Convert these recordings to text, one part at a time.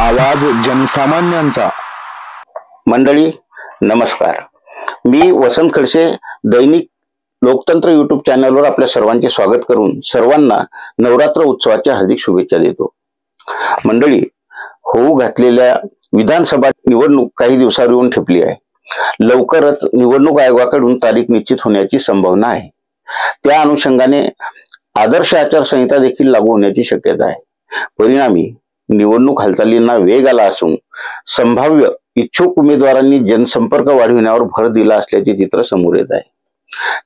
आवाज जनसामान्यांचा। मंडळी नमस्कार, मी वसंत खडसे दैनिक लोकतंत्र यूट्यूब चॅनलवर आपल्या सर्वांचे स्वागत करून सर्वांना नवरात्र उत्सवाच्या हार्दिक शुभेच्छा देतो। मंडळी, होऊ घातलेल्या विधानसभा निवडणूक काही दिवसावर येऊन ठेपली आहे। लवकरच निवडणूक आयोगाकडून तारीख निश्चित होण्याची संभावना आहे। त्या अनुषंगाने आदर्श आचारसंहिता देखील लागू होण्याची शक्यता आहे। परिणामी निवडणूक हालचालींना वेग आला असून संभाव्य इच्छुक उमेदवारांनी जनसंपर्क वाढविण्यावर भर दिला असल्याचे चित्र समोर येत आहे।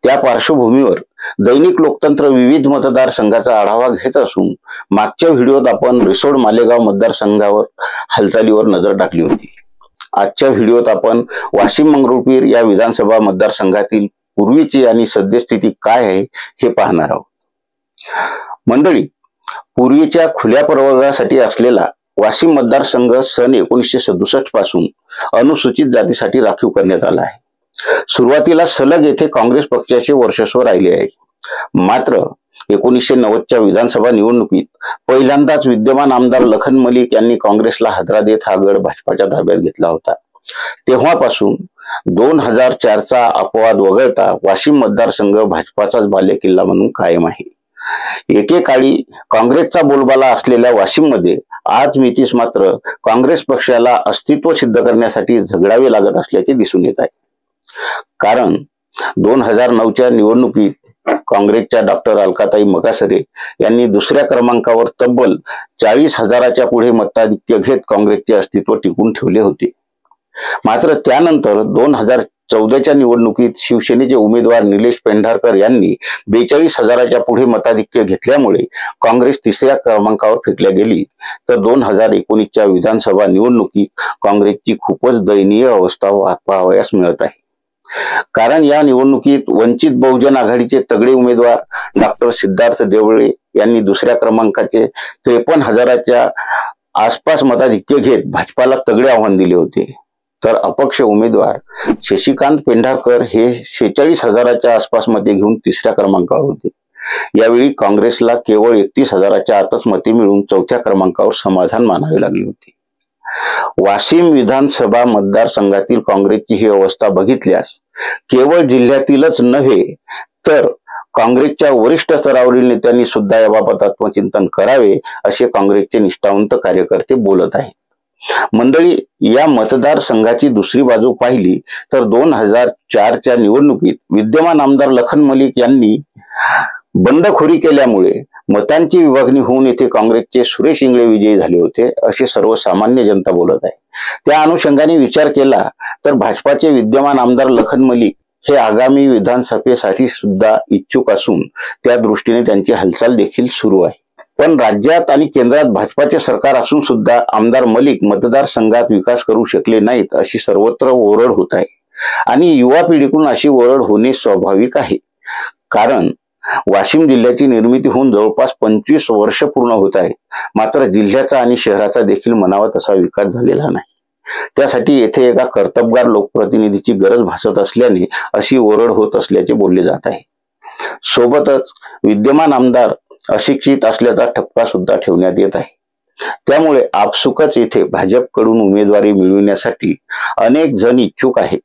त्या पार्श्वभूमीवर दैनिक लोकतंत्र विविध मतदारसंघाचा आढावा घेत असून मागच्या व्हिडिओत आपण रिसोड मालेगाव मतदारसंघावर हालचालीवर नजर टाकली होती। आजच्या व्हिडिओत आपण वाशिम मंगरुळपीर या विधानसभा मतदारसंघातील पूर्वीची आणि सद्यस्थिती काय आहे हे पाहणार आहोत। मंडळी, पूर्वीच्या खुल्या प्रवर्गासाठी असलेला वाशिम मतदारसंघ सन 1967 पासून अनुसूचित जातीसाठी राखीव करण्यात आला आहे। सुरुवातीला सलग येथे काँग्रेस पक्षाचे वर्चस्व राहिले आहे। मात्र 1990च्या विधानसभा निवडणुकीत पहिल्यांदाच विद्यमान आमदार लखन मलिक यांनी काँग्रेसला हादरा देत हा गड भाजपाच्या ताब्यात घेतला होता। तेव्हापासून 2004चा अपवाद वगळता वाशिम मतदारसंघ भाजपाचाच बालेकिल्ला म्हणून कायम आहे। एकेकाळी काँग्रेसचा बोलबाला असलेल्या वाशिममध्ये आज मितीस मात्र काँग्रेस पक्षाला अस्तित्व सिद्ध करण्यासाठी झगडावे लागत असल्याचे दिसून येत आहे। कारण 2009च्या निवडणुकीत काँग्रेसच्या डॉक्टर अलकाताई मगासरे यांनी दुसऱ्या क्रमांकावर तब्बल 40,000च्या पुढे मताधिक्य घेत काँग्रेसचे अस्तित्व टिकून ठेवले होते। मात्र त्यानंतर 2014च्या निवडणुकीत शिवसेनेचे उमेदवार निलेश पेंढारकर यांनी 42,000च्या पुढे मताधिक्य घेतल्यामुळे काँग्रेस तिसऱ्या क्रमांकावर फेकल्या गेली, तर 2019च्या विधानसभा निवडणुकीत काँग्रेसची खूपच दयनीय अवस्था पाहावयास मिळत आहे। कारण या निवडणुकीत वंचित बहुजन आघाडीचे तगडे उमेदवार डॉक्टर सिद्धार्थ देवळे यांनी दुसऱ्या क्रमांकाचे 53,000च्या आसपास मताधिक्य घेत भाजपाला तगडे आव्हान दिले होते, तर अपक्ष उमेदवार शशिकांत पेंढारकर हे 46,000च्या आसपास मते घेऊन तिसऱ्या क्रमांकावर होते। यावेळी काँग्रेसला केवळ 31,000च्या आतच मते मिळून चौथ्या क्रमांकावर समाधान मानावे लागले होते। वाशिम विधानसभा मतदारसंघातील काँग्रेसची ही अवस्था बघितल्यास केवळ जिल्ह्यातीलच नव्हे तर काँग्रेसच्या वरिष्ठ स्तरावरील नेत्यांनी सुद्धा याबाबत आत्मचिंतन करावे असे काँग्रेसचे निष्ठावंत कार्यकर्ते बोलत आहेत। मंडळी, या मतदारसंघाची दुसरी बाजू पाहिली तर 2004च्या निवडणुकीत विद्यमान आमदार लखन मलिक यांनी बंडखोरी केल्यामुळे मतांची विभागणी होऊन येथे काँग्रेसचे सुरेश इंगळे विजयी झाले होते असे सर्वसामान्य जनता बोलत आहे। त्या अनुषंगाने विचार केला तर भाजपाचे विद्यमान आमदार लखन मलिक हे आगामी विधानसभेसाठी सुद्धा इच्छुक असून त्या दृष्टीने त्यांची हालचाल देखील सुरू आहे। पण राज्यात आणि केंद्रात भाजपाचे सरकार असून सुद्धा आमदार मलिक मतदारसंघात विकास करू शकले नाहीत अशी सर्वत्र ओरड होत आहे आणि युवा पिढीकडून अशी ओरड होणे स्वाभाविक आहे। कारण वाशिम जिल्ह्याची निर्मिती होऊन जवळपास 25 वर्ष पूर्ण होत आहेत, मात्र जिल्ह्याचा आणि शहराचा देखील म्हणावा तसा विकास झालेला नाही। त्यासाठी येथे एका कर्तबगार लोकप्रतिनिधीची गरज भासत असल्याने अशी ओरड होत असल्याचे बोलले जात आहे। सोबतच विद्यमान आमदार अशिक्षित असल्याचा ठपका सुद्धा ठेवण्यात येत आहे। त्यामुळे आपसुकच येथे भाजपकडून उमेदवारी मिळविण्यासाठी अनेक जण इच्छुक आहेत।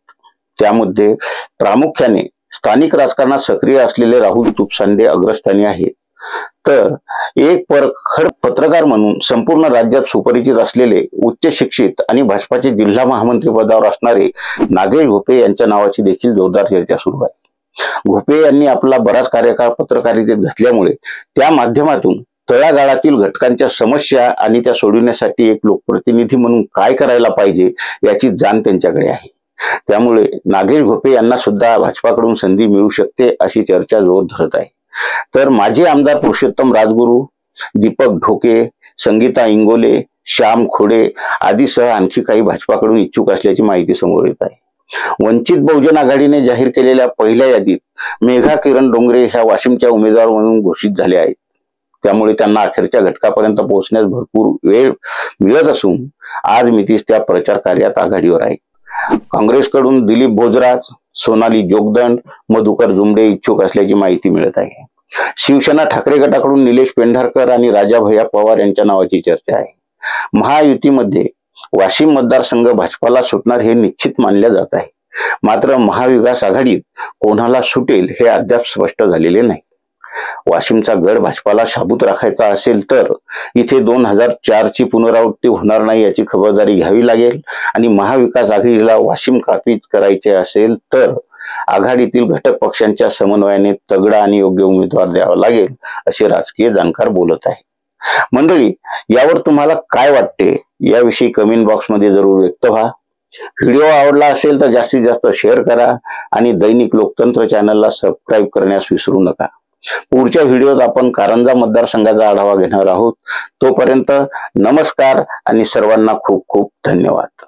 त्यामध्ये प्रामुख्याने स्थानिक राजकारणात सक्रिय असलेले राहुल तुपसांडे अग्रस्थानी आहेत, तर एक परखड पत्रकार म्हणून संपूर्ण राज्यात सुपरिचित असलेले उच्च शिक्षित आणि भाजपाचे जिल्हा महामंत्री पदावर असणारे नागेश घोपे यांच्या नावाची देखील जोरदार चर्चा सुरू आहे। घोपे यांनी आपला बराच कार्यकाळ पत्रकारितेत घातल्यामुळे त्या माध्यमातून तळागाळातील घटकांच्या समस्या आणि त्या सोडविण्यासाठी एक लोकप्रतिनिधी म्हणून काय करायला पाहिजे याची जाण त्यांच्याकडे आहे। त्यामुळे नागेश घोपे यांना सुद्धा भाजपाकडून संधी मिळू शकते अशी चर्चा जोर धरत आहे। तर माजी आमदार पुरुषोत्तम राजगुरू, दीपक ढोके, संगीता इंगोले, श्याम खोडे आदीसह आणखी काही भाजपाकडून इच्छुक असल्याची माहिती समोर येत आहे। वंचित बहुजन आघाडीने जाहीर केलेल्या पहिल्या यादीत मेघा किरण डोंगरे ह्या वाशिमच्या उमेदवार म्हणून घोषित झाल्या आहेत। त्यामुळे त्यांना अखेरच्या घटकापर्यंत पोहोचण्यास भरपूर वेळ मिळत असून आज मितीस त्या प्रचार कार्यात आघाडीवर आहेत। काँग्रेसकडून दिलीप भोजराज, सोनाली जोगदंड, मधुकर जुमडे इच्छुक असल्याची माहिती मिळत आहे। शिवसेना ठाकरे गटाकडून निलेश पेंढारकर आणि राजा भैया पवार यांच्या नावाची चर्चा आहे। महायुतीमध्ये वाशिम मतदारसंघ भाजपाला सुटणार हे निश्चित मानले जात आहे. मात्र महाविकास आघाडीत कोणाला सुटेल हे अद्याप स्पष्ट झालेले नाही. वाशिमचा गड भाजपाला शाबूत राखायचा असेल तर इथे 2004 ची पुनरावृत्ती होणार नाही याची खबरदारी घ्यावी लागेल आणि महाविकास आघाडीला वाशिम काबीज करायचे असेल तर आघाडीतील घटक पक्षांच्या समन्वयाने तगडा आणि योग्य उमेदवार द्यावा लागेल असे राजकीय जाणकार बोलत आहे. मंडळी, यावर तुम्हाला काय वाटते याविषयी कमेंट बॉक्स मध्ये जरूर व्यक्त व्हा. व्हिडिओ आवडला असेल तर जास्तीत जास्त शेअर करा आणि दैनिक लोकतंत्र चॅनलला सबस्क्राईब करण्यास विसरू नका. पुढच्या व्हिडिओत आपण कारंजा मतदारसंघाचा आढावा घेणार आहोत. तोपर्यंत नमस्कार आणि सर्वांना खूप खूप धन्यवाद.